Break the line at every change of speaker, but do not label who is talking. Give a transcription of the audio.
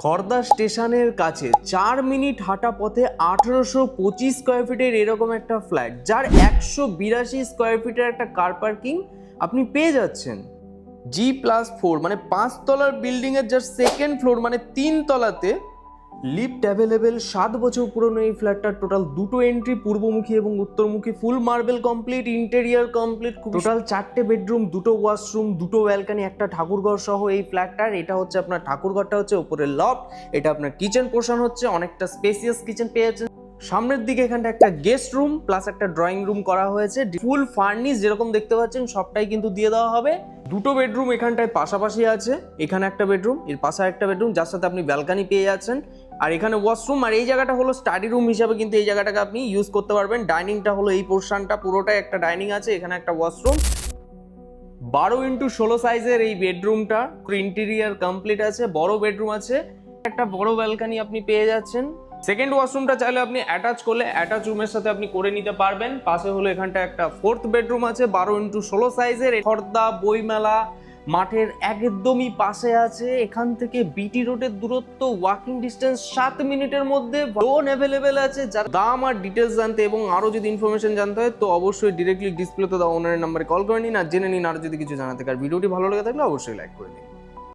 খড়দা স্টেশনের কাছে 4 মিনিট হাঁটা পথে 1825 স্কোয়ার ফিটের এরকম একটা ফ্ল্যাট, যার 182 স্কোয়ার ফিটের একটা কার পার্কিং আপনি পেয়ে যাচ্ছেন। G+4 মানে 5 তলার বিল্ডিং এর যার সেকেন্ড ফ্লোর মানে 3 তলাতে লিফট অ্যাভেলেবেল। 7 বছর পুরনো এই ফ্ল্যাটটার টোটাল দুটো এন্ট্রি, পূর্বমুখী এবং উত্তরমুখী, full marble complete, interior complete, total 4টে বেডরুম, 2টো ওয়াশরুম, 2টো ব্যালকনি, একটা ঠাকুরঘর সহ এই ফ্ল্যাটটার। এটা হচ্ছে আপনার ঠাকুরঘরটা হচ্ছে উপরের লফট, এটা আপনার কিচেন পোর্শন হচ্ছে, অনেকটা স্পেসিয়াস কিচেন পেয়ে যাচ্ছেন। সামনের দিকে এখানটা একটা গেস্ট রুম প্লাস একটা ড্রয়িং রুম করা হয়েছে, ফুল ফার্নিশ যেরকম দেখতে পাচ্ছেন সবটাই কিন্তু দিয়ে দেওয়া হবে। দুটো বেডরুম এখানটায় পাশাপাশি আছে, এখানে একটা বেডরুম, এর পাশে একটা বেডরুম, যার সাথে আপনি ব্যালকনি পেয়ে যাচ্ছেন, আর এখানে ওয়াশরুম। আর এই জায়গাটা হলো স্টাডি রুম হিসাবে কিন্তু এই জায়গাটাকে আপনি ইউজ করতে পারবেন। ডাইনিংটা হলো এই পোর্শনটা পুরোটাই একটা ডাইনিং আছে, এখানে একটা ওয়াশরুম। 12x16 সাইজের এই বেডরুমটা, ইন্টেরিয়ার কমপ্লিট আছে, বড় বেডরুম আছে, একটা বড় ব্যালকনি আপনি পেয়ে যাচ্ছেন। সেকেন্ড ওয়াশরুমটা চাইলে আপনি অ্যাটাচ করলে অ্যাটাচ রুমের সাথে আপনি করে নিতে পারবেন। পাশে হলো এখানটা একটা ফোর্থ বেডরুম আছে, 12x16 সাইজের। খড়দা বইমেলা মাঠের একদমই পাশে আছে, এখান থেকে বিটি রোডের দূরত্ব ওয়াকিং ডিস্টেন্স 7 মিনিটের মধ্যে। লোন অ্যাভেলেবেল আছে। যার দাম আর ডিটেলস জানতে এবং আরো যদি ইনফরমেশন জানতে হয় তো অবশ্যই ডিরেক্টলি ডিসপ্লেতে দেওয়া ওনারের নাম্বারে কল করে নিন আর জেনে নিন আরো যদি কিছু জানাতে। আর ভিডিওটি ভালো লেগে থাকলে অবশ্যই লাইক করে দিন।